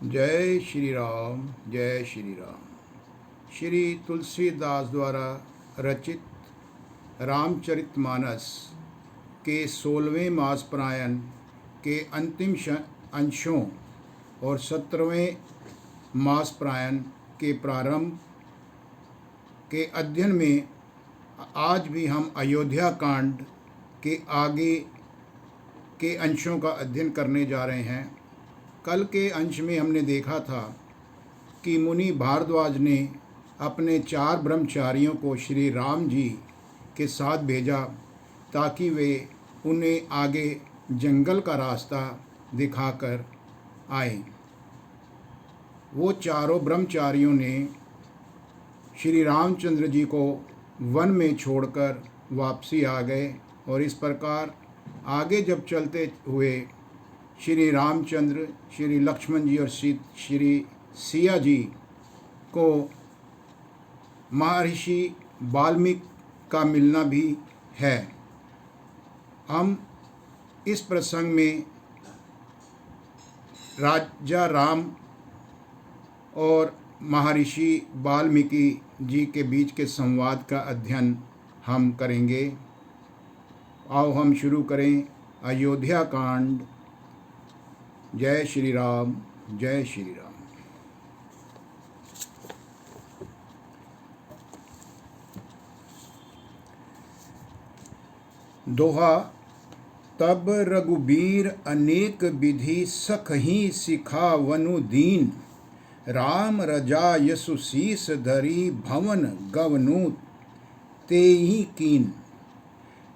जय श्री राम, जय श्री राम। श्री तुलसीदास द्वारा रचित रामचरितमानस के 16वें मासपरायण के अंतिम अंशों और 17वें मासपरायण के प्रारंभ के अध्ययन में आज भी हम अयोध्या कांड के आगे के अंशों का अध्ययन करने जा रहे हैं। कल के अंश में हमने देखा था कि मुनि भारद्वाज ने अपने 4 ब्रह्मचारियों को श्री राम जी के साथ भेजा ताकि वे उन्हें आगे जंगल का रास्ता दिखाकर आए। वो चारों ब्रह्मचारियों ने श्री रामचंद्र जी को वन में छोड़कर वापसी आ गए और इस प्रकार आगे जब चलते हुए श्री रामचंद्र, श्री लक्ष्मण जी और श्री सिया जी को महर्षि वाल्मीकि का मिलना भी है। हम इस प्रसंग में राजा राम और महर्षि वाल्मीकि जी के बीच के संवाद का अध्ययन हम करेंगे। आओ हम शुरू करें अयोध्या कांड। जय श्री राम, जय श्री राम। दोहा। तब रघुबीर अनेक विधि सखही सिखावनु दीन, राम रजा यसु शीस धरी भवन गवनु तेहि कीन।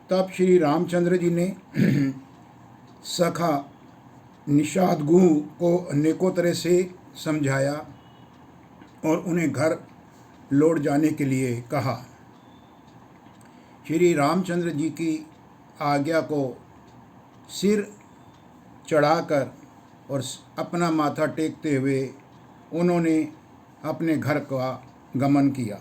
तब श्री रामचंद्र जी ने सखा निषादगु को अनेकों तरह से समझाया और उन्हें घर लौट जाने के लिए कहा। श्री रामचंद्र जी की आज्ञा को सिर चढ़ाकर और अपना माथा टेकते हुए उन्होंने अपने घर का गमन किया।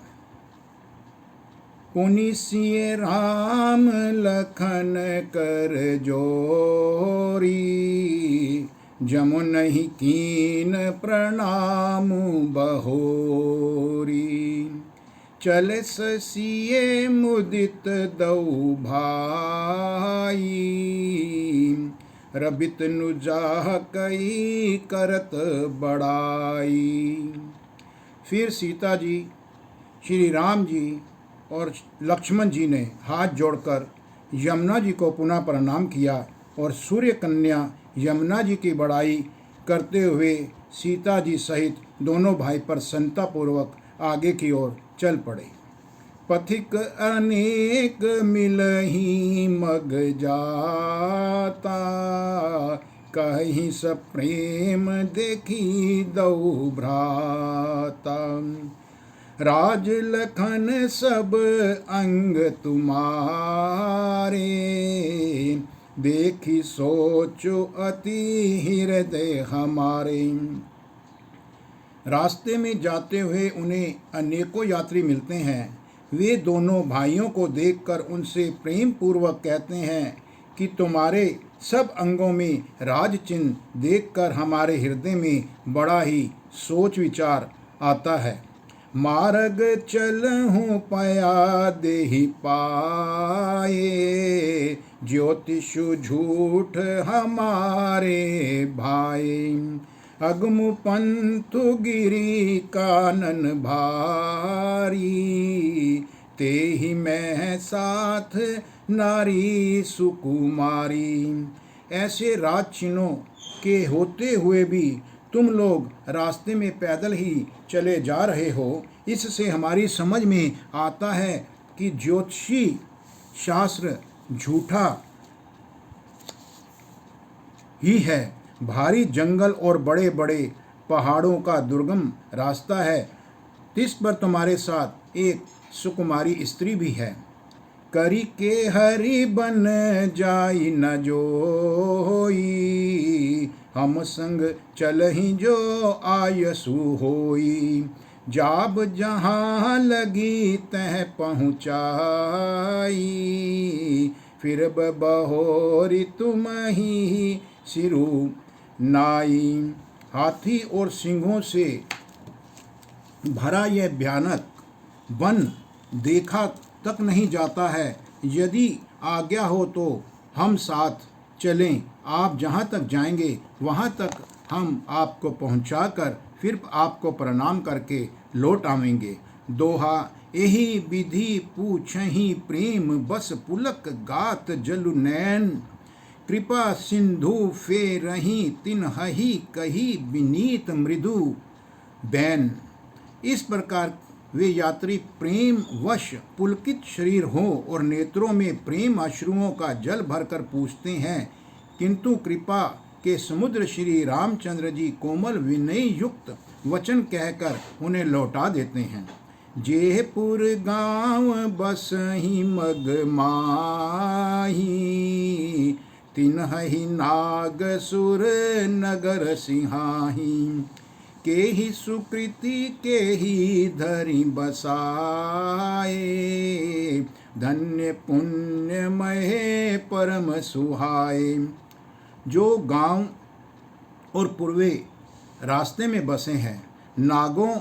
पुनि सिय राम लखन कर जोरी, जमु नहीं कीन प्रणाम बहोरी। चल सिए मुदित दऊ भाई, रबित नुजाह कई करत बड़ाई। फिर सीता जी, श्री राम जी और लक्ष्मण जी ने हाथ जोड़कर यमुना जी को पुनः प्रणाम किया और सूर्य कन्या यमुना जी की बड़ाई करते हुए सीता जी सहित दोनों भाई प्रसन्नतापूर्वक आगे की ओर चल पड़े। पथिक अनेक मिलहि मग जाता, कहीं सब प्रेम देखी दऊ भ्राता। राज लखन सब अंग तुम्हारे, देखी सोचो अति हृदय हमारे। रास्ते में जाते हुए उन्हें अनेकों यात्री मिलते हैं। वे दोनों भाइयों को देखकर उनसे प्रेम पूर्वक कहते हैं कि तुम्हारे सब अंगों में राज चिन्ह देखकर हमारे हृदय में बड़ा ही सोच विचार आता है। मार्ग चलहूँ पया देहि पाए, ज्योतिषु झूठ हमारे भाई। अगमु पंथु गिरी कानन भारी, तेहि मैं साथ नारी सुकुमारी। ऐसे राज चिन्हों के होते हुए भी तुम लोग रास्ते में पैदल ही चले जा रहे हो। इससे हमारी समझ में आता है कि ज्योतिषी शास्त्र झूठा ही है। भारी जंगल और बड़े बड़े पहाड़ों का दुर्गम रास्ता है। इस पर तुम्हारे साथ एक सुकुमारी स्त्री भी है। करी के हरि बन जाई न जोई, हम संग चलहि जो आयसु होई। जाब जहाँ लगी तह पहुँचाई, फिर बहोरी तुम ही सिरु नाई। हाथी और सिंहों से भरा यह भयानक वन देखा तक नहीं जाता है। यदि आज्ञा हो तो हम साथ चलें। आप जहाँ तक जाएंगे वहाँ तक हम आपको पहुँचाकर फिर आपको प्रणाम करके लौट आवेंगे। दोहा एहि विधि पूछहि प्रेम बस पुलक गात जलु नैन। कृपा सिंधु फेरहि तिन्हहि कही विनीत मृदु बैन। इस प्रकार वे यात्री प्रेम वश पुलकित शरीर हों और नेत्रों में प्रेम अश्रुओं का जल भरकर पूछते हैं, किंतु कृपा के समुद्र श्री रामचंद्र जी कोमल विनय युक्त वचन कहकर उन्हें लौटा देते हैं। जेहपुर गांव बसहि मग माही तिन्हहि नाग सुर नगर सिंहाही। केहि सुकृति केहि धरि बसाए धन्य पुण्यमय परम सुहाए। जो गांव और पूर्वे रास्ते में बसे हैं, नागों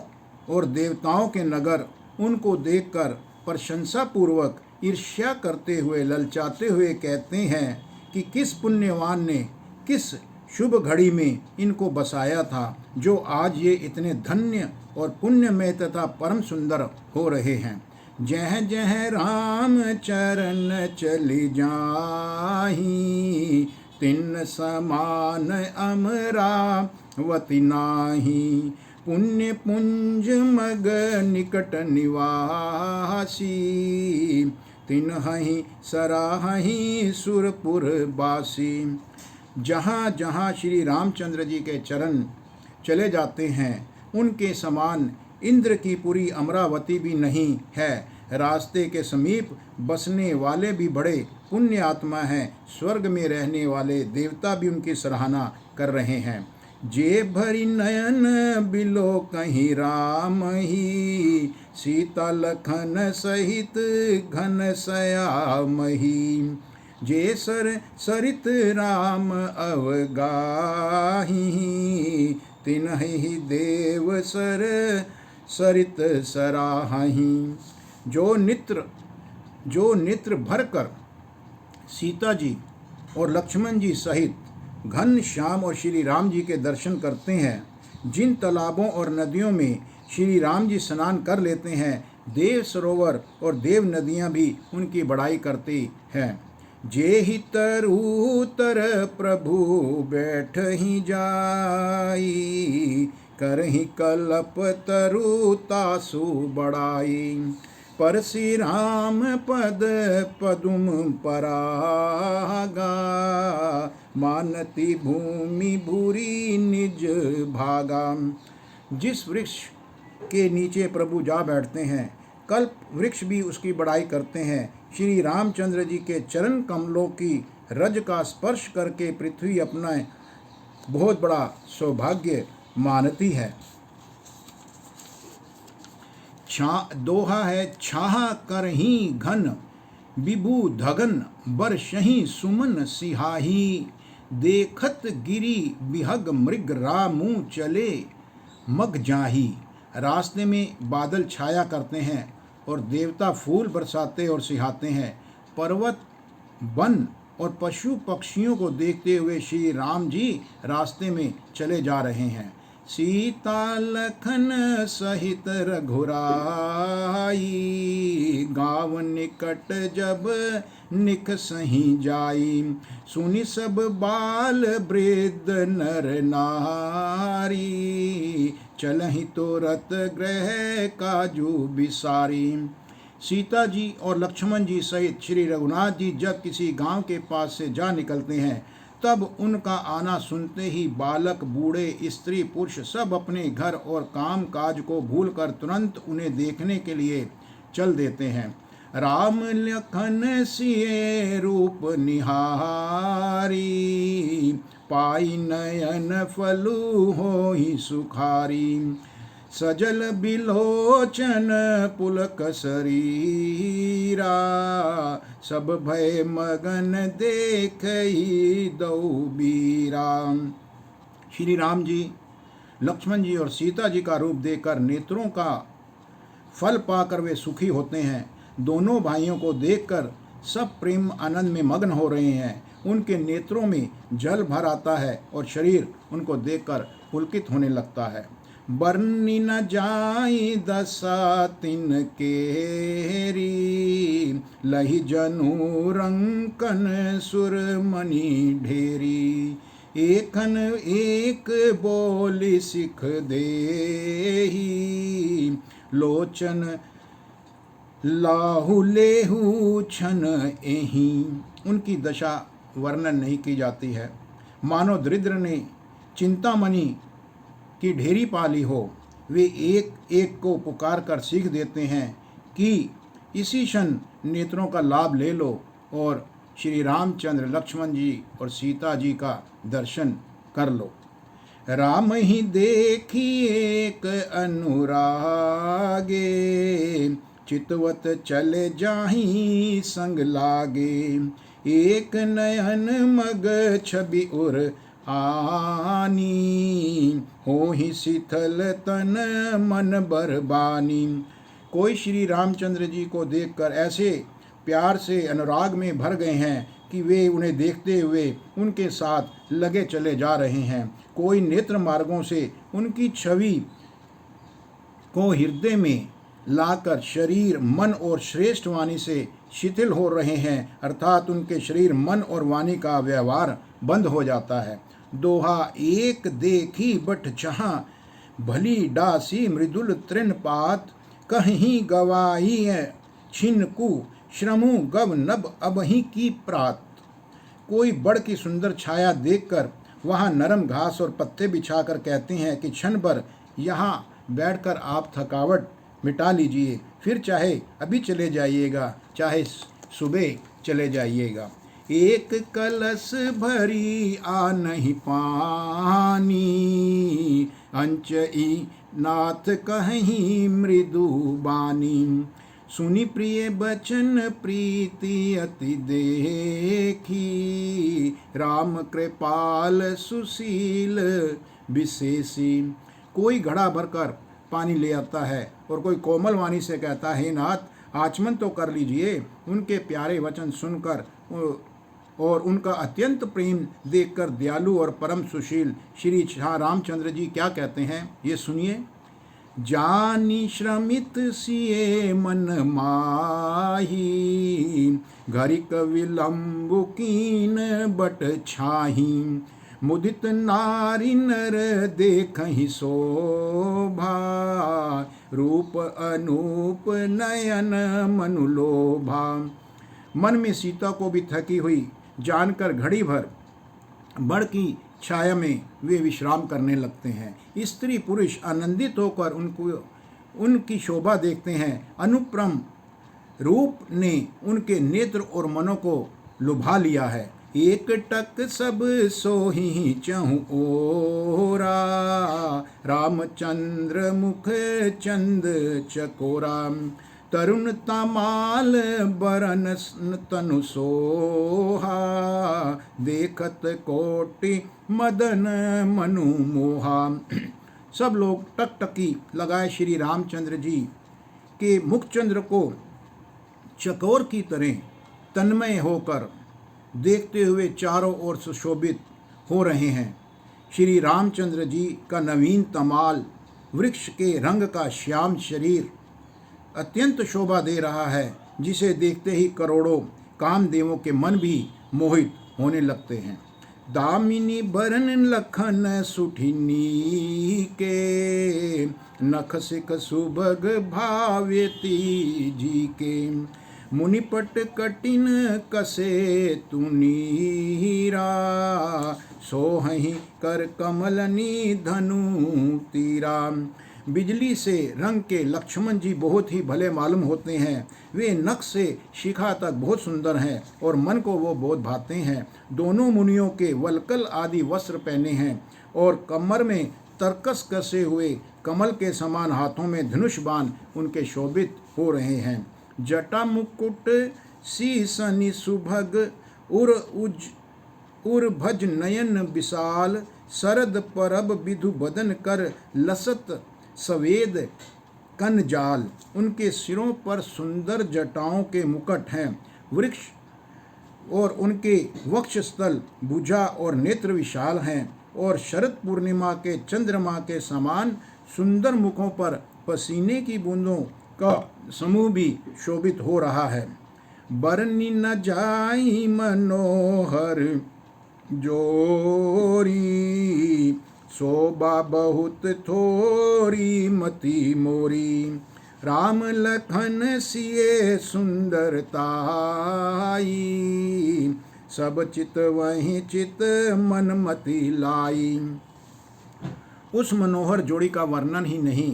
और देवताओं के नगर उनको देखकर प्रशंसा पूर्वक ईर्ष्या करते हुए ललचाते हुए कहते हैं कि किस पुण्यवान ने किस शुभ घड़ी में इनको बसाया था, जो आज ये इतने धन्य और पुण्यमय तथा परम सुंदर हो रहे हैं। जह जह राम चरण चली जाही तिन समान अमरावती नाही। पुण्य पुंज मग निकट निवासी तिन्हहि सराहहि सुरपुर बासी। जहाँ जहाँ श्री रामचंद्र जी के चरण चले जाते हैं उनके समान इंद्र की पूरी अमरावती भी नहीं है। रास्ते के समीप बसने वाले भी बड़े पुण्य आत्मा हैं। स्वर्ग में रहने वाले देवता भी उनकी सराहना कर रहे हैं। जे भरी नयन बिलो कहीं राम ही सीता लखन सहित घन सयामही। जे सरित राम अवगाही तिन्हि देव सरित सराही। जो नेत्र भरकर सीता जी और लक्ष्मण जी सहित घन श्याम और श्री राम जी के दर्शन करते हैं, जिन तालाबों और नदियों में श्री राम जी स्नान कर लेते हैं, देव सरोवर और देव नदियाँ भी उनकी बड़ाई करती हैं। जेहि तरुतर प्रभु बैठ ही जाई करहि कल्प तरु तासु बड़ाई। परसि राम पद पदुम परागा मानती भूमि भूरी निज भागा। जिस वृक्ष के नीचे प्रभु जा बैठते हैं, कल्प वृक्ष भी उसकी बड़ाई करते हैं। श्री रामचंद्र जी के चरण कमलों की रज का स्पर्श करके पृथ्वी अपना बहुत बड़ा सौभाग्य मानती है। दोहा है छाह करही घन विभु धगन बरसहि सुमन सिहाही। देखत गिरी बिहग मृग रामू चले मग जाही। रास्ते में बादल छाया करते हैं और देवता फूल बरसाते और सिहाते हैं। पर्वत वन और पशु पक्षियों को देखते हुए श्री राम जी रास्ते में चले जा रहे हैं। सीता लखन सहित रघुराई गाँव निकट जब निक सही जाई। सुनि सब बाल वृद्ध नर नारी चलहि तुरत ग्रह काजू बिसारी। सीता जी और लक्ष्मण जी सहित श्री रघुनाथ जी जब किसी गांव के पास से जा निकलते हैं, तब उनका आना सुनते ही बालक बूढ़े स्त्री पुरुष सब अपने घर और काम काज को भूलकर तुरंत उन्हें देखने के लिए चल देते हैं। राम लखन सिए रूप निहारी पाई नयन फलु होई सुखारी। सजल बिलोचन पुलक शरीरा सब भय मगन देखई दौ बीरा। श्री राम जी लक्ष्मण जी और सीता जी का रूप देखकर नेत्रों का फल पाकर वे सुखी होते हैं। दोनों भाइयों को देखकर सब प्रेम आनंद में मग्न हो रहे हैं। उनके नेत्रों में जल भर आता है और शरीर उनको देखकर पुलकित होने लगता है। बरनी न जाई दशा तिन केरी, लही जनु रंकन सुरमणि ढेरी। एकन एक बोली सिख देही, लोचन लाहु लेहु छन एही। उनकी दशा वर्णन नहीं की जाती है, मानो दरिद्र ने चिंतामणि की ढेरी पाली हो। वे एक एक को पुकार कर सीख देते हैं कि इसी क्षण नेत्रों का लाभ ले लो और श्री रामचंद्र, लक्ष्मण जी और सीता जी का दर्शन कर लो। राम ही देखी एक अनुरागे, चितवत चले जाही संग लागे। एक नयन मग छवि उर आनी, हो ही शीतल तन मन बरबानी। कोई श्री रामचंद्र जी को देखकर ऐसे प्यार से अनुराग में भर गए हैं कि वे उन्हें देखते हुए उनके साथ लगे चले जा रहे हैं। कोई नेत्र मार्गों से उनकी छवि को हृदय में लाकर शरीर, मन और श्रेष्ठ वाणी से शिथिल हो रहे हैं, अर्थात उनके शरीर, मन और वाणी का व्यवहार बंद हो जाता है। दोहा एक देखी बट जहाँ, भली डासी मृदुल तृणपात। कहीं गवाई छिनकु श्रमु गव नभ अबही की प्रात। कोई बड़ की सुंदर छाया देखकर वहाँ नरम घास और पत्ते बिछाकर कहते हैं कि क्षण भर यहाँ बैठकर आप थकावट मिटा लीजिए, फिर चाहे अभी चले जाइएगा, चाहे सुबह चले जाइएगा। एक कलश भरी आ नहीं पानी, अंचई नाथ कहीं मृदु बानी। सुनी प्रिय बचन प्रीति अति देखी, राम कृपाल सुशील विशेषी। कोई घड़ा भरकर पानी ले आता है और कोई कोमल वाणी से कहता है, नाथ आचमन तो कर लीजिए। उनके प्यारे वचन सुनकर और उनका अत्यंत प्रेम देखकर दयालु और परम सुशील श्री रामचंद्र जी क्या कहते हैं, ये सुनिए। जानी श्रमित सिए मन माही, घरिक विलंबु कीन बट छाही। मुदित नारी नर देखहि शोभा, रूप अनूप नयन मनुलोभा। मन में सीता को भी थकी हुई जानकर घड़ी भर बड़ की छाया में वे विश्राम करने लगते हैं। स्त्री पुरुष आनंदित होकर उनकी शोभा देखते हैं। अनुपम रूप ने उनके नेत्र और मनों को लुभा लिया है। एक टक सब सोही चहु ओरा, रामचंद्र मुख चंद चकोरा। तरुण तमाल बरन तनु सोहा, देखत कोटि मदन मनु मोहा। सब लोग टकटकी लगाए श्री रामचंद्र जी के मुखचंद्र को चकोर की तरह तन्मय होकर देखते हुए चारों ओर सुशोभित हो रहे हैं। श्री रामचंद्र जी का नवीन तमाल, वृक्ष के रंग का श्याम शरीर अत्यंत शोभा दे रहा है, जिसे देखते ही करोड़ों कामदेवों के मन भी मोहित होने लगते हैं। दामिनी बरन लखन सुठिनी के, नख सिख सुभग भाव्यती जी के। मुनिपट कटिन कसे तुनीरा, सोहहि कर कमलनी धनु तीरा। बिजली से रंग के लक्ष्मण जी बहुत ही भले मालूम होते हैं। वे नख से शिखा तक बहुत सुंदर हैं और मन को वो बहुत भाते हैं। दोनों मुनियों के वलकल आदि वस्त्र पहने हैं और कमर में तरकस कसे हुए कमल के समान हाथों में धनुष बाण उनके शोभित हो रहे हैं। जटा मुकुट शीसनि सुभग उर भज नयन विशाल, शरद परब विधु बदन कर लसत सवेद कन जाल। उनके सिरों पर सुंदर जटाओं के मुकुट हैं, वृक्ष और उनके वक्षस्थल भुजा और नेत्र विशाल हैं, और शरद पूर्णिमा के चंद्रमा के समान सुंदर मुखों पर पसीने की बूंदों का समूह भी शोभित हो रहा है। बरनी न जाई मनोहर जोरी, शोभा बहुत थोरी मति मोरी। राम लखन सिए सुंदरताई, सब चित वहीं चित मन मति लाई। उस मनोहर जोड़ी का वर्णन ही नहीं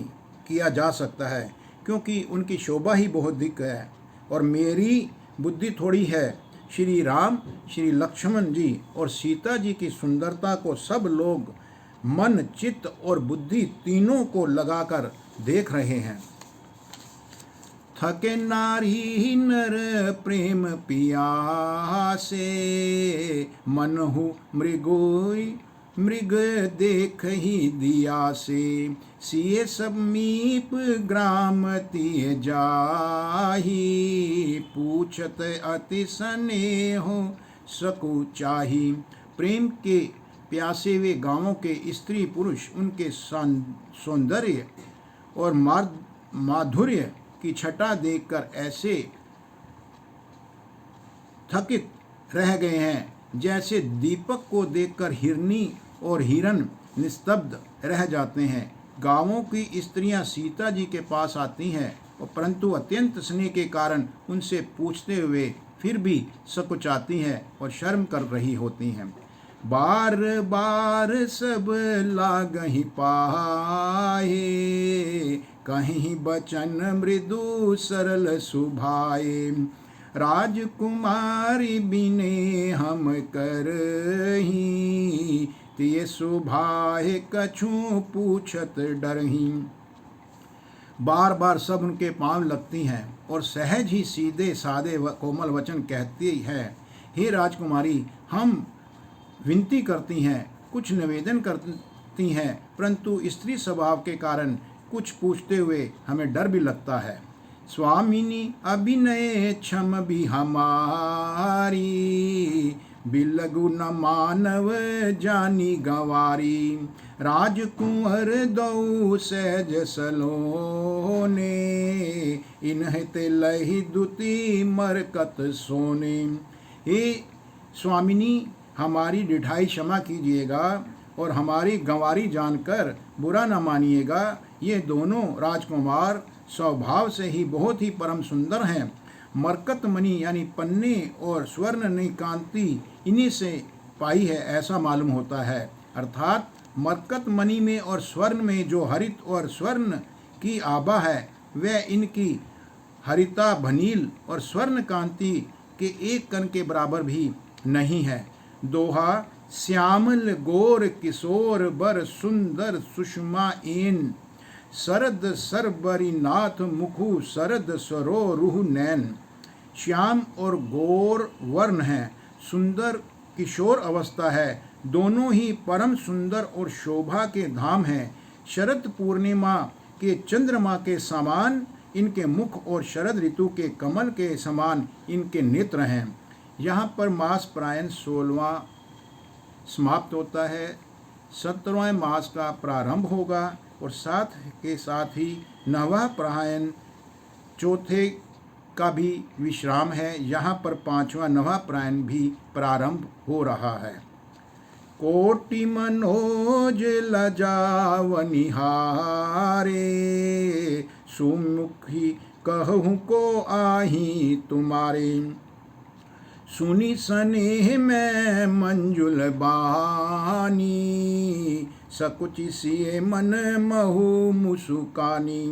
किया जा सकता है, क्योंकि उनकी शोभा ही बहुत अधिक है और मेरी बुद्धि थोड़ी है। श्री राम, श्री लक्ष्मण जी और सीता जी की सुंदरता को सब लोग मन, चित्त और बुद्धि तीनों को लगाकर देख रहे हैं। थके नारी नर प्रेम पियासे, मनहु मृगोई मृग देख ही दिया से। सिए सब मीप ग्राम तिय जाही, पूछत अति स्नेहो सकु चाही। प्रेम के प्यासे वे गांवों के स्त्री पुरुष उनके सौंदर्य और माधुर्य की छटा देखकर ऐसे थकित रह गए हैं जैसे दीपक को देखकर हिरनी और हिरन निस्तब्ध रह जाते हैं। गांवों की स्त्रियां सीता जी के पास आती हैं और परंतु अत्यंत स्नेह के कारण उनसे पूछते हुए फिर भी सकुचाती हैं और शर्म कर रही होती हैं। बार बार सब लागहि पाए, कहीं बचन मृदु सरल सुभाए। राजकुमारी बिने हम करही, तिय सुभाए कछु पूछत डरही। बार बार सब उनके पांव लगती हैं और सहज ही सीधे सादे व कोमल वचन कहती है, हे राजकुमारी, हम विनती करती हैं, कुछ निवेदन करती हैं, परंतु स्त्री स्वभाव के कारण कुछ पूछते हुए हमें डर भी लगता है। स्वामिनी अभिनय क्षम भी हमारी, बिलगु न मानव जानी गंवारी। राजकुंवर दौ सहज सलोने, इन्ह ते लहि दुति मरकत सोने। हे स्वामिनी, हमारी डिठाई क्षमा कीजिएगा और हमारी गंवारी जानकर बुरा न मानिएगा। ये दोनों राजकुमार स्वभाव से ही बहुत ही परम सुंदर हैं। मरकत मणि यानी पन्ने और स्वर्ण ने कांति इन्हीं से पाई है ऐसा मालूम होता है। अर्थात मरकत मणि में और स्वर्ण में जो हरित और स्वर्ण की आभा है वह इनकी हरिता भनील और स्वर्ण कांति के एक कण के बराबर भी नहीं है। दोहा, श्यामल गोर किशोर बर सुंदर सुषमा एन, शरद सरबरी नाथ मुखु शरद सरो रुह नैन। श्याम और गोर वर्ण है, सुंदर किशोर अवस्था है, दोनों ही परम सुंदर और शोभा के धाम हैं। शरद पूर्णिमा के चंद्रमा के समान इनके मुख और शरद ऋतु के कमल के समान इनके नेत्र हैं। यहाँ पर मास प्रायण 16वां समाप्त होता है, 17वें मास का प्रारंभ होगा और साथ के साथ ही 9वां प्रायण चौथे का भी विश्राम है। यहाँ पर 5वां 9वां प्रायण भी प्रारंभ हो रहा है। कोटि मनोज लजावनिहारे, सुमुखी कहूँ को आही तुम्हारे। सुनी स्नेह में मंजुल बानी, सकुचि सिए मन महु मुसुकानी।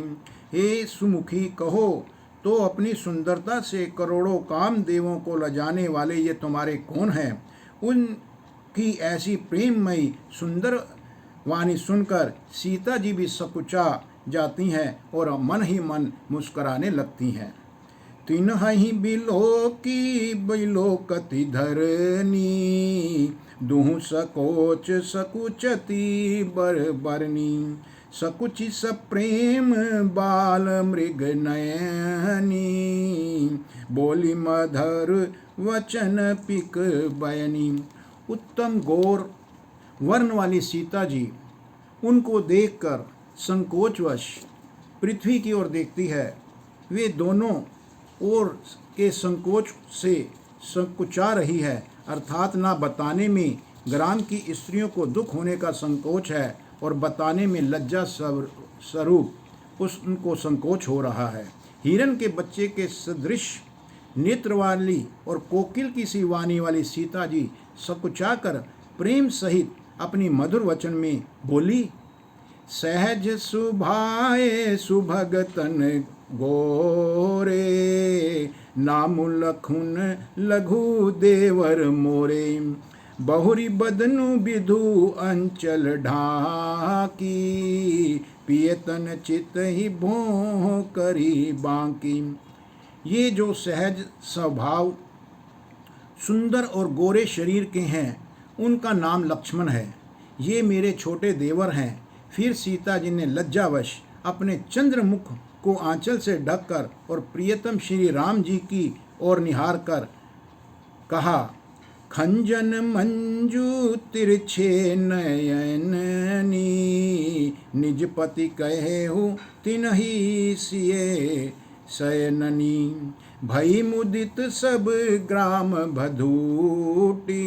हे सुमुखी, कहो तो अपनी सुंदरता से करोड़ों काम देवों को लजाने वाले ये तुम्हारे कौन हैं। उनकी ऐसी प्रेममयी सुंदर वाणी सुनकर सीता जी भी सकुचा जाती हैं और मन ही मन मुस्कराने लगती हैं। तिन्हि बिलोकी बिलोकति धरनी, दुहु सकोच सकुचती बर बरनी, सकुचि सप्रेम बाल मृग नयनी, बोली मधुर वचन पिक बयनी। उत्तम गौर वर्ण वाली सीता जी उनको देखकर संकोचवश पृथ्वी की ओर देखती है। वे दोनों ओर के संकोच से संकुचा रही है, अर्थात ना बताने में ग्राम की स्त्रियों को दुख होने का संकोच है और बताने में लज्जा स्वरूप उनको संकोच हो रहा है। हिरण के बच्चे के सदृश नेत्र वाली और कोकिल की सी वाणी वाली सीता जी सकुचाकर प्रेम सहित अपनी मधुर वचन में बोली, सहज सुभाए सुभगतन गोरे, नाम लखुन लघु देवर मोरे, बहुरी बदनु विधु अंचल ढाकी, पियतन चित ही भों करी बांकी। ये जो सहज स्वभाव सुंदर और गोरे शरीर के हैं उनका नाम लक्ष्मण है। ये मेरे छोटे देवर हैं। फिर सीता जी ने लज्जावश अपने चंद्रमुख को आंचल से ढककर और प्रियतम श्री राम जी की ओर निहार कर कहा, खंजन मंजू तिरछे नयननी, निज पति कहे हूँ तिन्ही सिए शयननी, भई मुदित सब ग्राम भधूटी,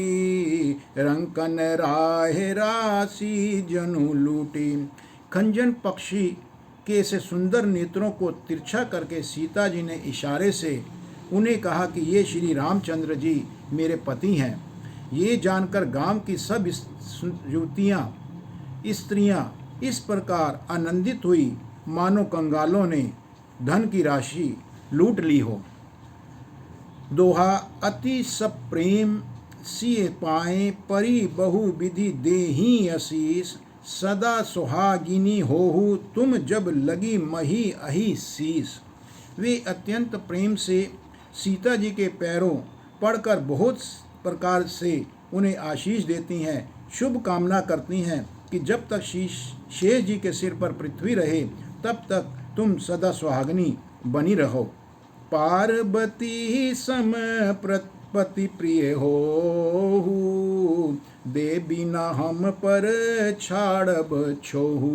रंकन राहे राशि जनु लूटी। खंजन पक्षी के ऐसे सुंदर नेत्रों को तिरछा करके सीता जी ने इशारे से उन्हें कहा कि ये श्री रामचंद्र जी मेरे पति हैं। ये जानकर गांव की सब युवतियाँ स्त्रियाँ इस प्रकार आनंदित हुई मानो कंगालों ने धन की राशि लूट ली हो। दोहा अति सब प्रेम सिए पाए, परी बहु विधि देही असीस, सदा सुहागिनी होहु तुम जब लगी मही अही शीस। वे अत्यंत प्रेम से सीता जी के पैरों पड़कर बहुत प्रकार से उन्हें आशीष देती हैं, शुभ कामना करती हैं कि जब तक शेष जी के सिर पर पृथ्वी रहे तब तक तुम सदा सुहागिनी बनी रहो। पार्वती सम पति प्रिय हो, दे बिना हम पर छाड़ब छोहू,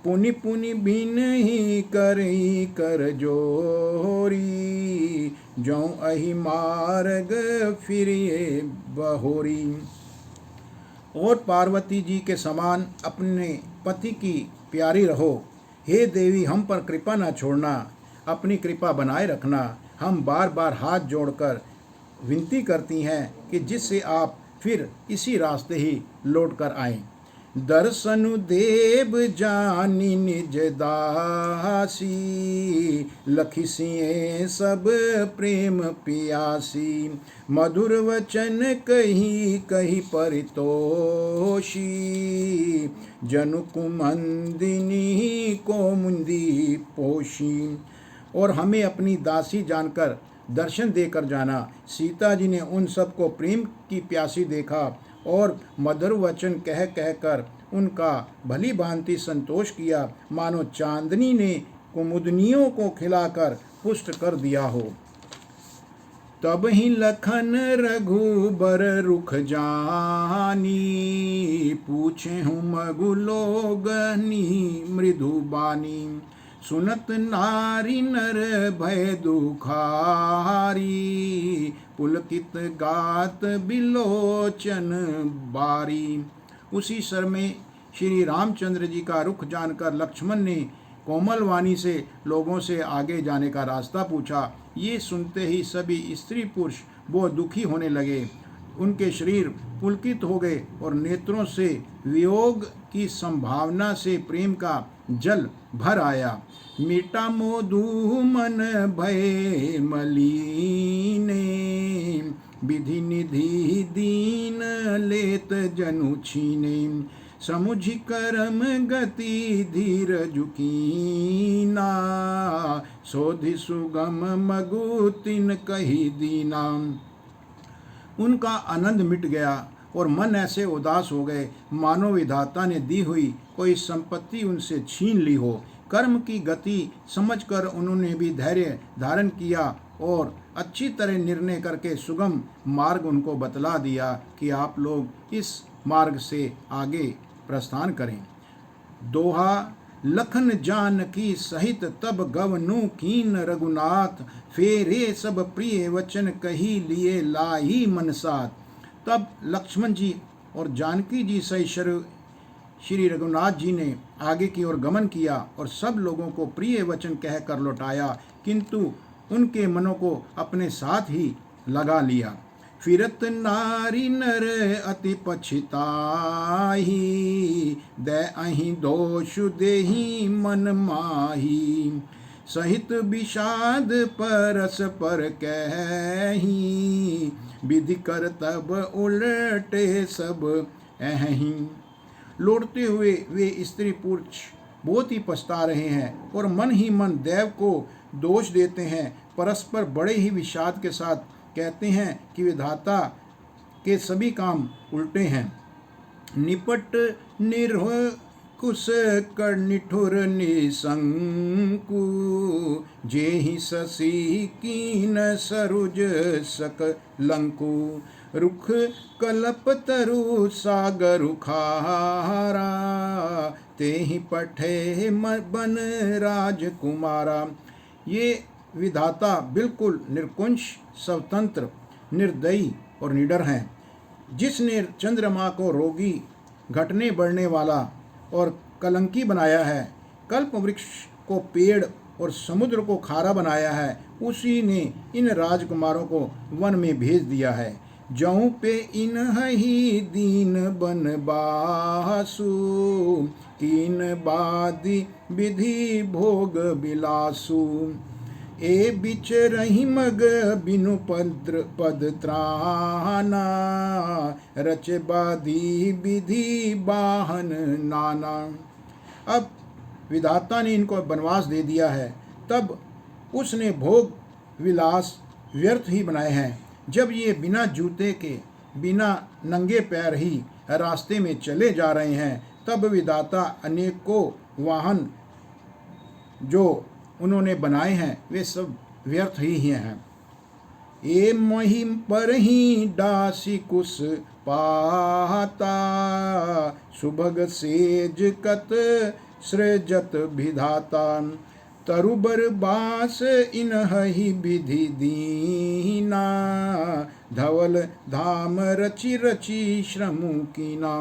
पुनि पुनि बिन ही करई कर जोरी, जो अहि मार्ग फिरिए बहोरी। और पार्वती जी के समान अपने पति की प्यारी रहो। हे देवी, हम पर कृपा न छोड़ना, अपनी कृपा बनाए रखना। हम बार बार हाथ जोड़कर विनती करती हैं कि जिससे आप फिर इसी रास्ते ही लौट कर आएं। दर्शनु देव जानी निज दासी, लखी सिए सब प्रेम पियासी, मधुर वचन कही कही परितोषी, जनु कुमंदिनी को मुंदी पोषी। और हमें अपनी दासी जानकर दर्शन देकर जाना। सीता जी ने उन सबको प्रेम की प्यासी देखा और मधुर वचन कह कहकर उनका भली भांति संतोष किया, मानो चांदनी ने कुमुदनियों को खिलाकर पुष्ट कर दिया हो। तब ही लखन रघुबर रुख जानी, पूछे हूँ मगु लोगनी मृदु बानी, सुनत नारी नर भय दुखारी, पुलकित गात बिलोचन बारी। उसी सर में श्री रामचंद्र जी का रुख जानकर लक्ष्मण ने कोमल वाणी से लोगों से आगे जाने का रास्ता पूछा। ये सुनते ही सभी स्त्री पुरुष बहुत दुखी होने लगे। उनके शरीर पुलकित हो गए और नेत्रों से वियोग की संभावना से प्रेम का जल भर आया। मीठा मोदू मन भय मलीने, विधि निधि दीन लेत जनु छीने, समुझ करम गति धीरज कीना, सोधि सुगम मगु तिन कही दीना। उनका आनंद मिट गया और मन ऐसे उदास हो गए मानो विधाता ने दी हुई कोई संपत्ति उनसे छीन ली हो। कर्म की गति समझकर उन्होंने भी धैर्य धारण किया और अच्छी तरह निर्णय करके सुगम मार्ग उनको बतला दिया कि आप लोग इस मार्ग से आगे प्रस्थान करें। दोहा लखन जानकी सहित तब गवनु कीन रघुनाथ, फेरे सब प्रिय वचन कही लिए लाही मन साथ। तब लक्ष्मण जी और जानकी जी सहित श्री रघुनाथ जी ने आगे की ओर गमन किया और सब लोगों को प्रिय वचन कहकर लौटाया, किंतु उनके मनों को अपने साथ ही लगा लिया। फिरत नारी नर अति पछताही, दे अहि दोष देही मन माही। सहित विषाद परस पर कही, विधि कर तब उलटे सब अहि। लौटते हुए वे स्त्री पुरुष बहुत ही पछता रहे हैं और मन ही मन देव को दोष देते हैं। परस्पर बड़े ही विषाद के साथ कहते हैं कि विधाता के सभी काम उल्टे हैं। निपट निर्ह कुश कर निठुर निसंकु, जेहि शशि कीन सरुज सक लंकु। रुख कलप तरु सागर खारा, तेहि पठे बन राजकुमारा। ये विधाता बिल्कुल निर्कुंश, स्वतंत्र, निर्दयी और निडर हैं। जिसने चंद्रमा को रोगी, घटने बढ़ने वाला और कलंकी बनाया है, कल्प वृक्ष को पेड़ और समुद्र को खारा बनाया है, उसी ने इन राजकुमारों को वन में भेज दिया है। जऊं पे इन्हि दीन बन बासु, कीन बादी विधि भोग बिलासु। ए बिच रही मग बिनु पद त्राना, रच बादी विधि बाहन नाना। अब विधाता ने इनको वनवास दे दिया है, तब उसने भोग विलास व्यर्थ ही बनाए हैं। जब ये बिना जूते के, बिना नंगे पैर ही रास्ते में चले जा रहे हैं, तब विधाता अनेकों वाहन जो उन्होंने बनाए हैं वे सब व्यर्थ ही हैं। ए महिम पर ही डासी कुश पाता, सुभग सेज कत सृजत विधाता। तरुबर बास इन्हि विधि दीना, धवल धाम रचि रचि श्रमु कीना।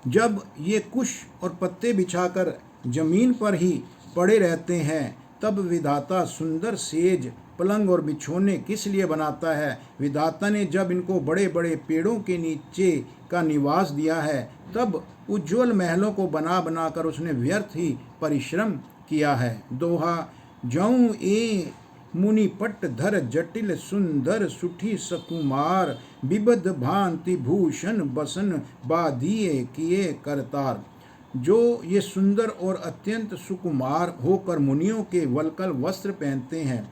जब ये कुश और पत्ते बिछाकर जमीन पर ही पड़े रहते हैं, तब विधाता सुंदर सेज, पलंग और बिछोने किस लिए बनाता है। विधाता ने जब इनको बड़े बड़े पेड़ों के नीचे का निवास दिया है, तब उज्ज्वल महलों को बना बनाकर उसने व्यर्थ ही परिश्रम किया है। दोहा जऊं ए मुनि पट धर जटिल सुंदर सुठी सकुमार, विबद भांति भूषण बसन बादिए किए करतार। जो ये सुंदर और अत्यंत सुकुमार होकर मुनियों के वलकल वस्त्र पहनते हैं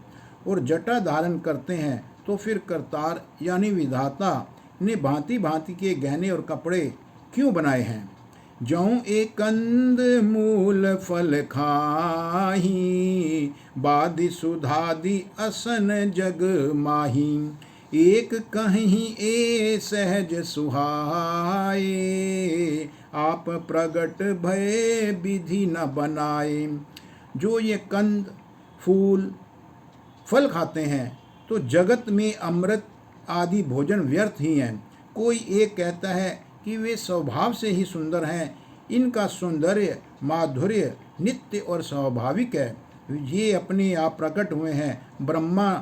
और जटा धारण करते हैं, तो फिर करतार यानी विधाता ने भांति भांति के गहने और कपड़े क्यों बनाए हैं। जऊं एक कंद मूल फल खाही, बादि सुधादि असन जग माही। एक कहीं ए सहज सुहाए, आप प्रगट भय विधि न बनाए। जो ये कंद फूल फल खाते हैं तो जगत में अमृत आदि भोजन व्यर्थ ही हैं। कोई एक कहता है कि वे स्वभाव से ही सुंदर हैं, इनका सौंदर्य माधुर्य नित्य और स्वाभाविक है, ये अपने आप प्रकट हुए हैं, ब्रह्मा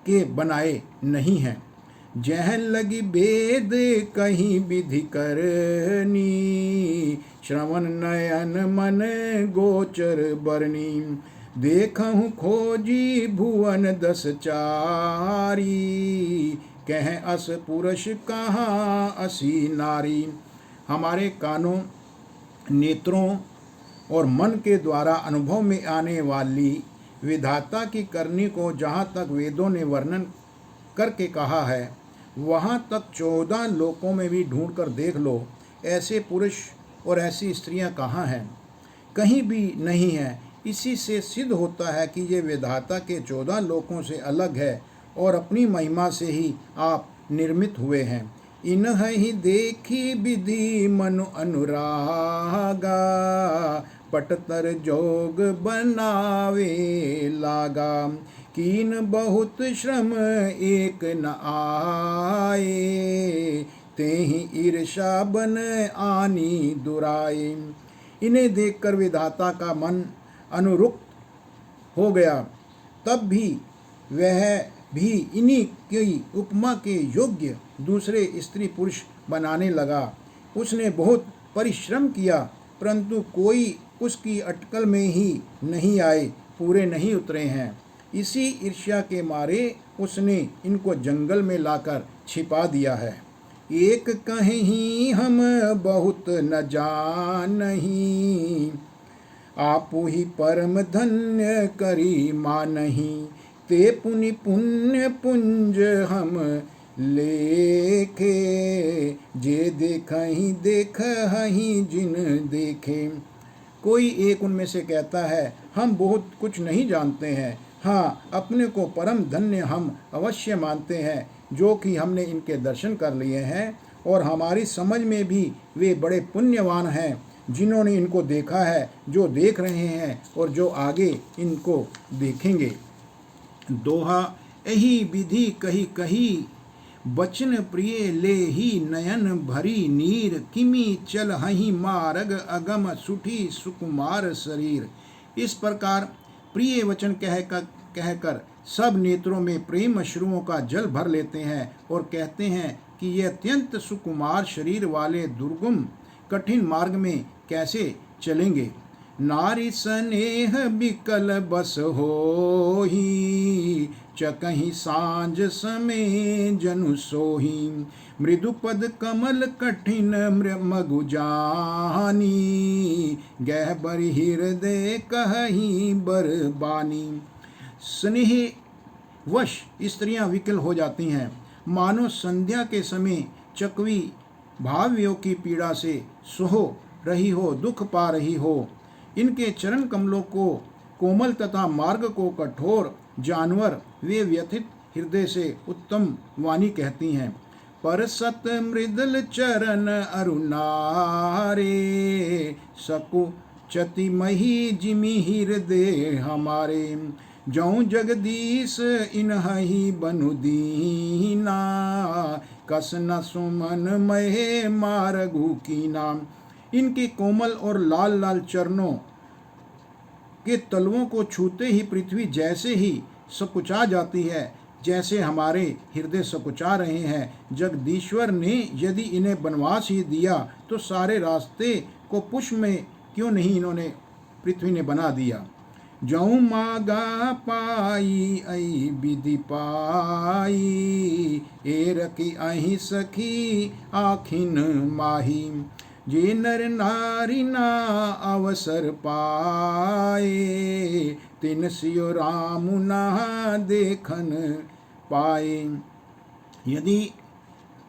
के बनाए नहीं हैं। जह लगी वेद कहीं विधि करनी, श्रवण नयन मन गोचर बरनी। देखहु खोजी भुवन 10 चारी, कह अस पुरुष कहाँ असी नारी। हमारे कानों, नेत्रों और मन के द्वारा अनुभव में आने वाली विधाता की करनी को जहाँ तक वेदों ने वर्णन करके कहा है, वहाँ तक 14 लोकों में भी ढूंढ कर देख लो, ऐसे पुरुष और ऐसी स्त्रियां कहाँ हैं? कहीं भी नहीं है। इसी से सिद्ध होता है कि ये विधाता के 14 लोकों से अलग है और अपनी महिमा से ही आप निर्मित हुए हैं। इन्हीं देखी विधि मनु अनुरागा, पटतर जोग बनावे लागा। कीन बहुत श्रम एक न आए, तेहि ईर्षा बन आनी दुराए। इन्हें देखकर विधाता का मन अनुरुक्त हो गया, तब भी वह भी इन्हीं की उपमा के योग्य दूसरे स्त्री पुरुष बनाने लगा। उसने बहुत परिश्रम किया, परंतु कोई उसकी अटकल में ही नहीं आए, पूरे नहीं उतरे हैं। इसी ईर्ष्या के मारे उसने इनको जंगल में लाकर छिपा दिया है। एक कहीं हम बहुत न जानहीं, आपु ही परम धन्य करी मानहीं। ते पुनि पुण्य पुंज हम लेखे, जे देखहीं देखहीं जिन देखे। कोई एक उनमें से कहता है, हम बहुत कुछ नहीं जानते हैं, हाँ अपने को परम धन्य हम अवश्य मानते हैं, जो कि हमने इनके दर्शन कर लिए हैं, और हमारी समझ में भी वे बड़े पुण्यवान हैं जिन्होंने इनको देखा है, जो देख रहे हैं और जो आगे इनको देखेंगे। दोहा यही विधि कही कही, बचन प्रिय ले ही नयन भरी नीर। किमी चल हही मार्ग अगम सुठी सुकुमार शरीर। इस प्रकार प्रिय वचन कहकर सब नेत्रों में प्रेम अश्रुओं का जल भर लेते हैं और कहते हैं कि ये अत्यंत सुकुमार शरीर वाले दुर्गम कठिन मार्ग में कैसे चलेंगे। नारी स्नेह बिकल बस होही, चकहि सांझ समय जनु सोही। मृदु पद कमल कठिन मगु जानी, गहबर हृदय कहि बरबानी। स्नेह वश स्त्रियां विकल हो जाती हैं, मानो संध्या के समय चकवी भावियों की पीड़ा से सोह रही हो, दुख पा रही हो। इनके चरण कमलों को कोमल तथा मार्ग को कठोर जानवर वे व्यथित हृदय से उत्तम वाणी कहती हैं। पर सत मृदल चरण अरुणारे, सकु चति मही जिमि हृदय हमारे। जौं जगदीश इन्हि बनु दीना, कस न सुमन महे मारगु कीना। इनके कोमल और लाल लाल चरणों के तलवों को छूते ही पृथ्वी जैसे ही सकुचा जाती है, जैसे हमारे हृदय सकुचा रहे हैं। जगदीश्वर ने यदि इन्हें वनवास ही दिया तो सारे रास्ते को पुष्प में क्यों नहीं इन्होंने पृथ्वी ने बना दिया। जौं मागा पाई आई विधि पाई, एरकी अहि सखी आखिन माही। जे नर नारी ना अवसर पाए, तिन सियो राम ना देखन पाए। यदि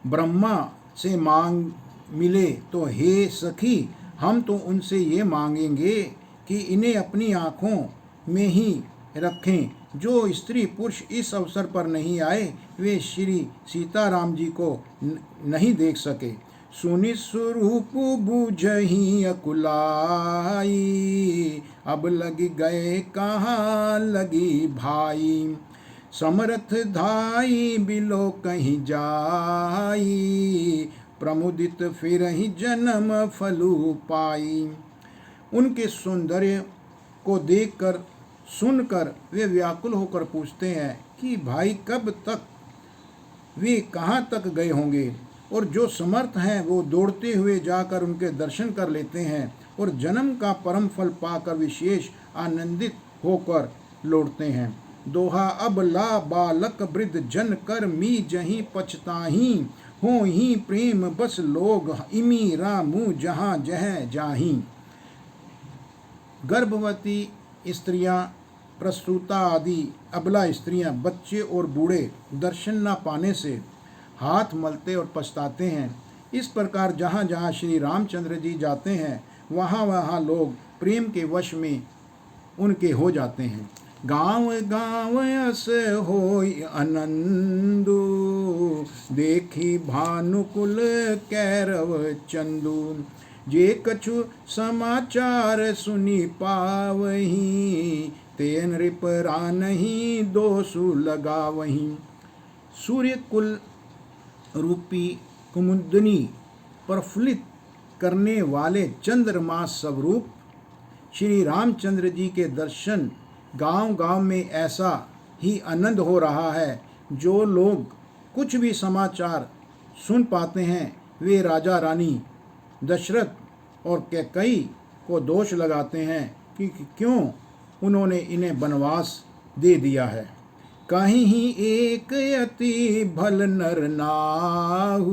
ब्रह्मा से मांग मिले तो हे सखी, हम तो उनसे ये मांगेंगे कि इन्हें अपनी आँखों में ही रखें। जो स्त्री पुरुष इस अवसर पर नहीं आए, वे श्री सीताराम जी को नहीं देख सके। सुनि स्वरूप बूझही अकुलाई, अब लगी गए कहाँ लगी भाई। समरथ धाई बिलो कहीं जाई, प्रमुदित फिर ही जन्म फलू पाई। उनके सौंदर्य को देखकर सुनकर वे व्याकुल होकर पूछते हैं कि भाई कब तक, वे कहाँ तक गए होंगे। और जो समर्थ हैं वो दौड़ते हुए जाकर उनके दर्शन कर लेते हैं और जन्म का परम फल पाकर विशेष आनंदित होकर लौटते हैं। दोहा अब ला बालक वृद्ध जन कर मी जहीं पछताही, हो ही प्रेम बस लोग इमी रामू जहाँ जह जाही। गर्भवती स्त्रियां, प्रसूता आदि अबला स्त्रियां, बच्चे और बूढ़े दर्शन न पाने से हाथ मलते और पछताते हैं। इस प्रकार जहाँ जहाँ श्री रामचंद्र जी जाते हैं वहाँ वहाँ लोग प्रेम के वश में उनके हो जाते हैं। गाँव गाँव अस होय आनंदु, देखी भानुकुल कैरव चंदू। जे कछु समाचार सुनी पावहीं, ते नृप रानहि दोषु लगावहीं। सूर्य कुल रूपी कुमुदनी प्रफुल्लित करने वाले चंद्रमा स्वरूप श्री रामचंद्र जी के दर्शन गांव गांव में ऐसा ही आनंद हो रहा है। जो लोग कुछ भी समाचार सुन पाते हैं वे राजा रानी दशरथ और कैकई को दोष लगाते हैं कि क्यों उन्होंने इन्हें वनवास दे दिया है। कहीं ही एक अति भल नर नाहु,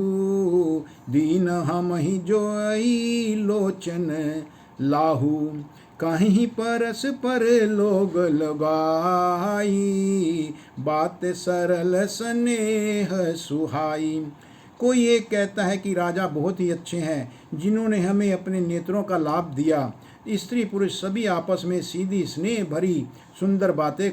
दीन हम ही जोई लोचन लाहू। कहीं परस पर लोग लगाई, बात सरल स्नेह सुहाई। कोई ये कहता है कि राजा बहुत ही अच्छे हैं जिन्होंने हमें अपने नेत्रों का लाभ दिया। स्त्री पुरुष सभी आपस में सीधी स्नेह भरी सुंदर बातें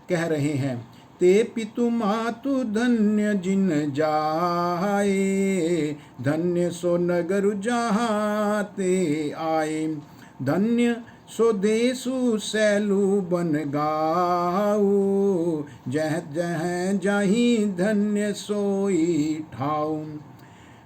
कह रहे हैं। ते पितु मातु धन्य जिन जाए, धन्य सो नगर जहाँ ते आए। धन्य सो देसु सैलु बन गाऊ, जह जह जाही धन्य सोई ठाऊ।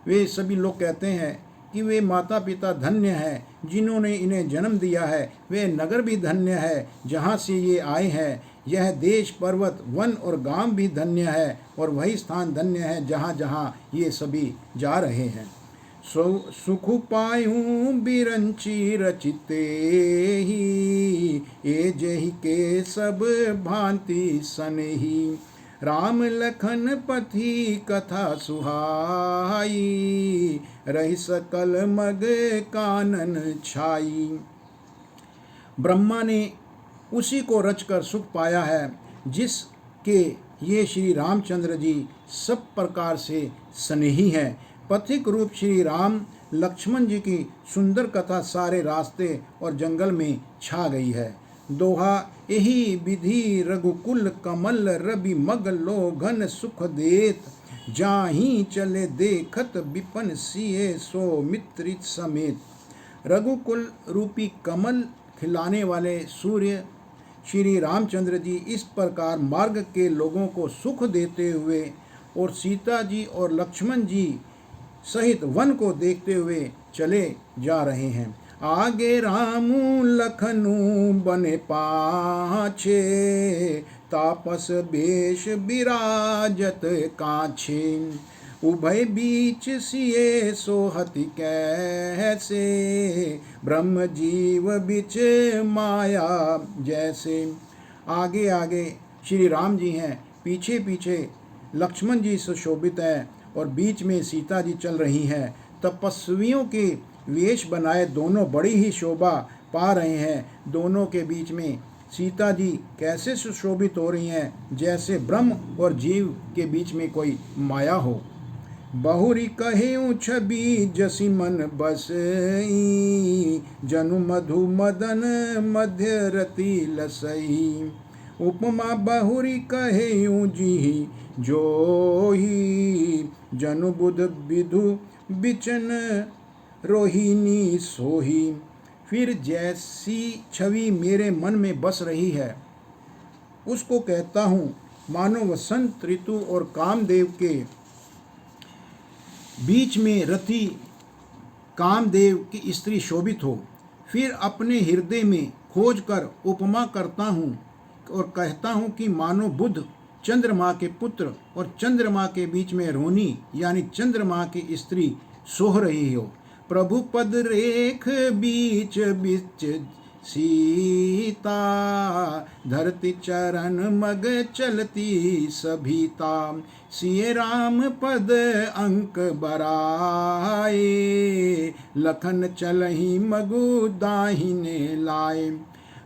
वे सभी लोग कहते हैं कि वे माता पिता धन्य हैं जिन्होंने इन्हें जन्म दिया है। वे नगर भी धन्य है जहाँ से ये आए हैं। यह देश पर्वत वन और गांव भी धन्य है और वही स्थान धन्य है जहाँ जहाँ ये सभी जा रहे हैं। सुख पायूं बिरंची रचिते ही, ए जही के सब भांति सनही। राम लखन पथि कथा सुहाई, रही सकल मग कानन छाई। ब्रह्मा ने उसी को रचकर सुख पाया है जिसके ये श्री रामचंद्र जी सब प्रकार से स्नेही हैं। पथिक रूप श्री राम लक्ष्मण जी की सुंदर कथा सारे रास्ते और जंगल में छा गई है। दोहा यही विधि रघुकुल कमल रवि मग लोघन सुख देत, जाही चले देखत विपन सिए सो मित्रित समेत। रघुकुल रूपी कमल खिलाने वाले सूर्य श्री रामचंद्र जी इस प्रकार मार्ग के लोगों को सुख देते हुए और सीता जी और लक्ष्मण जी सहित वन को देखते हुए चले जा रहे हैं। आगे रामू लखनू बने पाछे, तापस वेश विराजत काछे। उभय बीच सिए सोहति कैसे, ब्रह्म जीव बिच माया जैसे। आगे आगे श्री राम जी हैं, पीछे पीछे लक्ष्मण जी सुशोभित हैं और बीच में सीता जी चल रही हैं। तपस्वियों के वेश बनाए दोनों बड़ी ही शोभा पा रहे हैं। दोनों के बीच में सीता जी कैसे सुशोभित हो रही हैं जैसे ब्रह्म और जीव के बीच में कोई माया हो। बहुरी कहेऊँ छवि जसी मन बसई, जनु मधु मदन मध्य रति लसई। उपमा बहुरी कहेऊँ जी जोही, जनु बुध विधु बिचन रोहिणी सोही। फिर जैसी छवि मेरे मन में बस रही है उसको कहता हूँ, मानो वसंत ऋतु और कामदेव के बीच में रति कामदेव की स्त्री शोभित हो। फिर अपने हृदय में खोज कर उपमा करता हूँ और कहता हूँ कि मानो बुध चंद्रमा के पुत्र और चंद्रमा के बीच में रोहिणी यानी चंद्रमा की स्त्री सोह रही हो। प्रभु पद रेख बीच बीच सीता, धरती चरण मग चलती सभीता। सिय राम पद अंक बराए, लखन चलही मगु दाहिने लाए।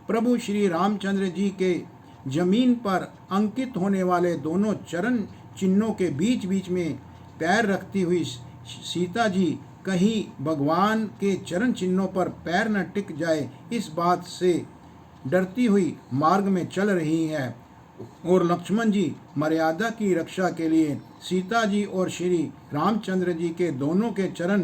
प्रभु श्री रामचंद्र जी के जमीन पर अंकित होने वाले दोनों चरण चिन्हों के बीच बीच में पैर रखती हुई सीता जी कहीं भगवान के चरण चिन्हों पर पैर न टिक जाए इस बात से डरती हुई मार्ग में चल रही है। और लक्ष्मण जी मर्यादा की रक्षा के लिए सीता जी और श्री रामचंद्र जी के दोनों के चरण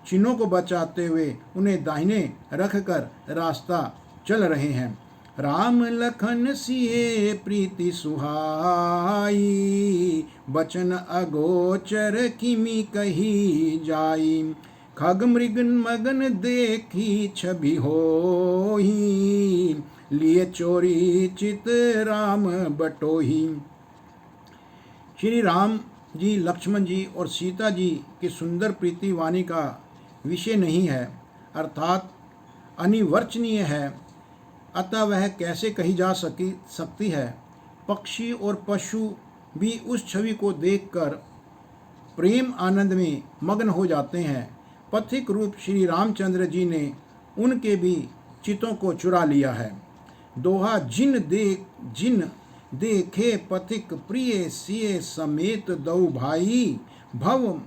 चिन्हों को बचाते हुए उन्हें दाहिने रखकर रास्ता चल रहे हैं। राम लखन सिए प्रीति सुहाई, बचन अगोचर किमि कही जाई। खग मृग मगन देखी छवि होई, लिए चोरी चित राम बटोही। श्री राम जी, लक्ष्मण जी और सीता जी की सुंदर प्रीति वाणी का विषय नहीं है, अर्थात अनिवर्चनीय है, अतः वह कैसे कही जा सकती है। पक्षी और पशु भी उस छवि को देखकर प्रेम आनंद में मग्न हो जाते हैं। पथिक रूप श्री रामचंद्र जी ने उनके भी चित्तों को चुरा लिया है। दोहा जिन देखे पथिक प्रिय सिए समेत दऊ भाई, भव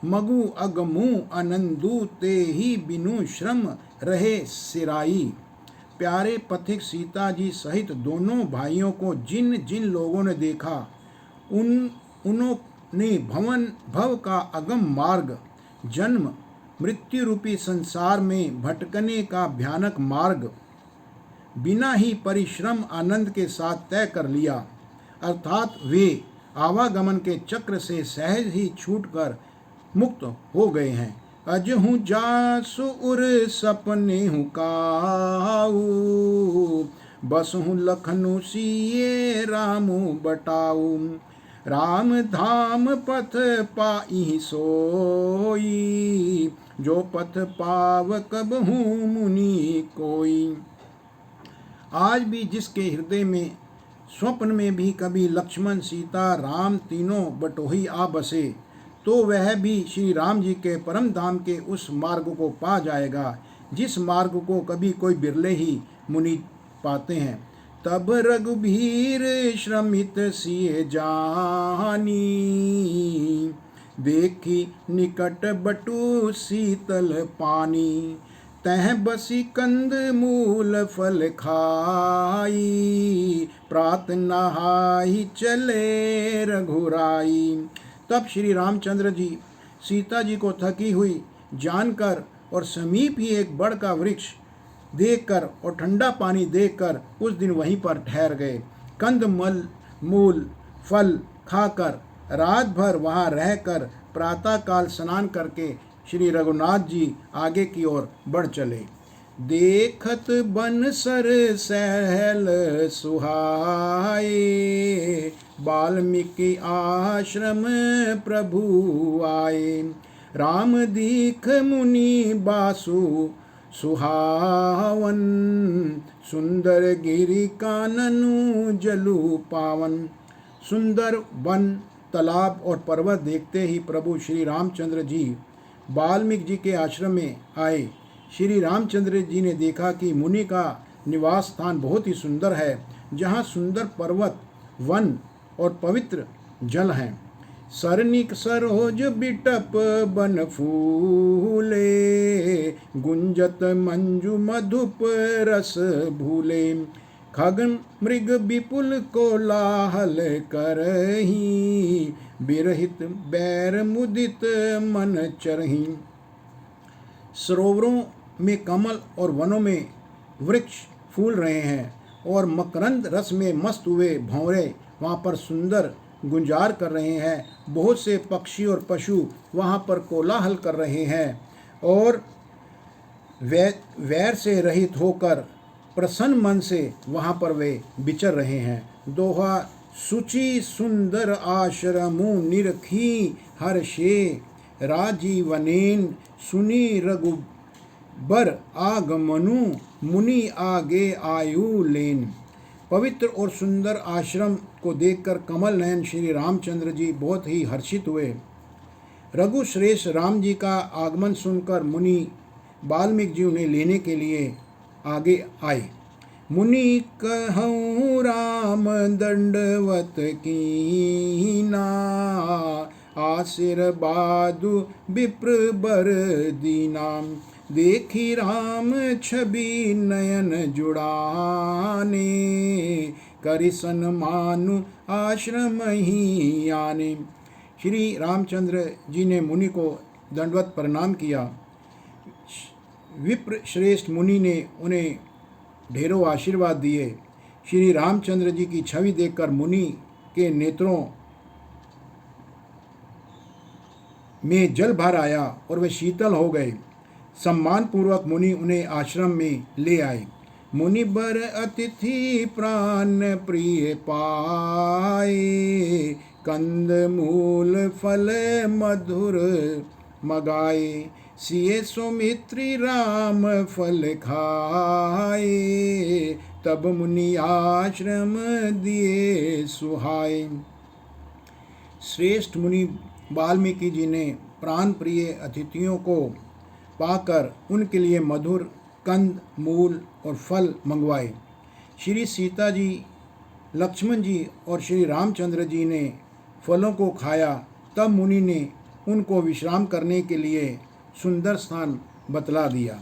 मगु अगमु आनंदु ते ही बिनु श्रम रहे सिराई। प्यारे पथिक सीता जी सहित दोनों भाइयों को जिन जिन लोगों ने देखा उन्होंने भव का अगम मार्ग, जन्म मृत्यु रूपी संसार में भटकने का भयानक मार्ग बिना ही परिश्रम आनंद के साथ तय कर लिया, अर्थात वे आवागमन के चक्र से सहज ही छूटकर मुक्त हो गए हैं। अजहु जासु उर सपने हूँ काऊ, बसहु लखनु सिए रामु बटाऊ। राम धाम पथ पाई सोई, जो पथ पाव कबहु मुनि कोई। आज भी जिसके हृदय में स्वप्न में भी कभी लक्ष्मण सीता राम तीनों बटोही आ बसे, तो वह भी श्री राम जी के परम धाम के उस मार्ग को पा जाएगा जिस मार्ग को कभी कोई बिरले ही मुनि पाते हैं। तब रघुबीर श्रमित सिए जानी, देखी निकट बटु शीतल पानी। तह बसी कंद मूल फल खाई, प्रात नहाई चले रघुराई। तब श्री रामचंद्र जी सीता जी को थकी हुई जानकर और समीप ही एक बड़ का वृक्ष देखकर और ठंडा पानी देखकर उस दिन वहीं पर ठहर गए। कंद मूल फल खाकर रात भर वहाँ रहकर प्रातःकाल स्नान करके श्री रघुनाथ जी आगे की ओर बढ़ चले। देखत बन सर सहल सुहाए, वाल्मीकि आश्रम प्रभु आए। राम दीख मुनि बासु सुहावन, सुंदर गिरि काननु जलु पावन। सुंदर वन, तालाब और पर्वत देखते ही प्रभु श्री रामचंद्र जी वाल्मीकि जी के आश्रम में आए। श्री रामचंद्र जी ने देखा कि मुनि का निवास स्थान बहुत ही सुंदर है, जहाँ सुंदर पर्वत, वन और पवित्र जल हैं। सरनिक सरोज बिटप बन फूले, गुंजत मंजु मधुप रस भूले। खगन मृग विपुल कोलाहल करही, बिरहित बैर मुदित मन चरही। सरोवरों में कमल और वनों में वृक्ष फूल रहे हैं और मकरंद रस में मस्त हुए भंवरे वहाँ पर सुंदर गुंजार कर रहे हैं। बहुत से पक्षी और पशु वहाँ पर कोलाहल कर रहे हैं और वैर से रहित होकर प्रसन्न मन से वहाँ पर वे विचर रहे हैं। दोहा सुचि सुंदर आश्रमु निरखी हर्षे, राजीवनेन सुनी रघुबर आगमनु, मुनि आगे आयु लेन। पवित्र और सुंदर आश्रम को देखकर कमल नयन श्री रामचंद्र जी बहुत ही हर्षित हुए। रघुश्रेष्ठ राम जी का आगमन सुनकर मुनि वाल्मीकि जी उन्हें लेने के लिए आगे आए। मुनि कहूँ राम दंडवत कीना, आशीर्वादु विप्र बर दीनाम। देखी राम छवि नयन जुड़ाने, करि सन्मानु आश्रम ही आने। श्री रामचंद्र जी ने मुनि को दंडवत प्रणाम किया। विप्र श्रेष्ठ मुनि ने उन्हें ढेरों आशीर्वाद दिए। श्री रामचंद्र जी की छवि देखकर मुनि के नेत्रों में जल भर आया और वे शीतल हो गए। सम्मान पूर्वक मुनि उन्हें आश्रम में ले आए। मुनि बर अतिथि प्राण प्रिय पाए, कंद मूल फल मधुर मगाए। सिए सुमित्री राम फल खाए, तब मुनि आश्रम दिए सुहाए। श्रेष्ठ मुनि वाल्मीकि जी ने प्राण प्रिय अतिथियों को पाकर उनके लिए मधुर कंद मूल और फल मंगवाए। श्री सीता जी, लक्ष्मण जी और श्री रामचंद्र जी ने फलों को खाया। तब मुनि ने उनको विश्राम करने के लिए सुंदर स्थान बतला दिया।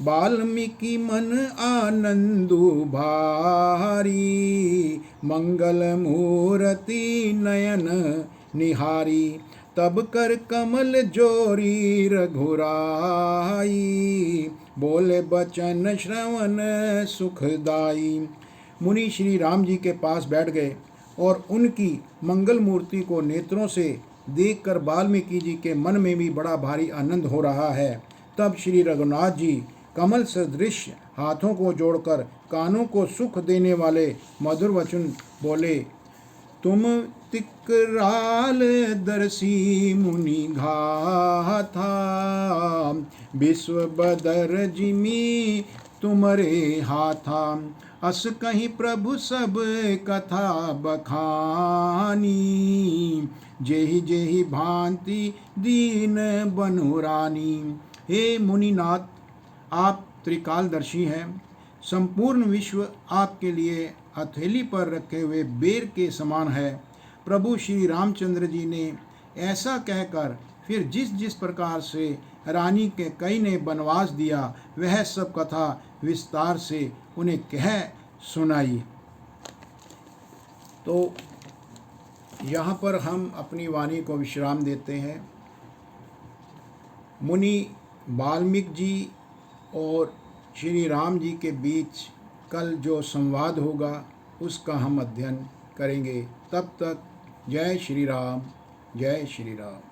वाल्मीकि मन आनंदु भारी, मंगल मूर्ति नयन निहारी। तब कर कमल जोरी रघुराई, बोले बचन श्रवण सुखदाई। मुनि श्री राम जी के पास बैठ गए और उनकी मंगल मूर्ति को नेत्रों से देखकर वाल्मीकि जी के मन में भी बड़ा भारी आनंद हो रहा है। तब श्री रघुनाथ जी कमल सदृश हाथों को जोड़कर कानों को सुख देने वाले मधुर वचन बोले। तुम तिकराल दर्शी मुनि घाथा, विश्व बदर जिमी तुमरे हाथा। अस कहीं प्रभु सब कथा बखानी, जेहि जेहि भांति दीन बनुरानी। हे मुनिनाथ, आप त्रिकालदर्शी हैं। संपूर्ण विश्व आपके लिए हथेली पर रखे हुए बेर के समान है। प्रभु श्री रामचंद्र जी ने ऐसा कहकर फिर जिस जिस प्रकार से रानी के कई ने वनवास दिया, वह सब कथा विस्तार से उन्हें कह सुनाई। तो यहाँ पर हम अपनी वाणी को विश्राम देते हैं। मुनि वाल्मीकि जी और श्री राम जी के बीच कल जो संवाद होगा उसका हम अध्ययन करेंगे। तब तक जय श्री राम, जय श्री राम।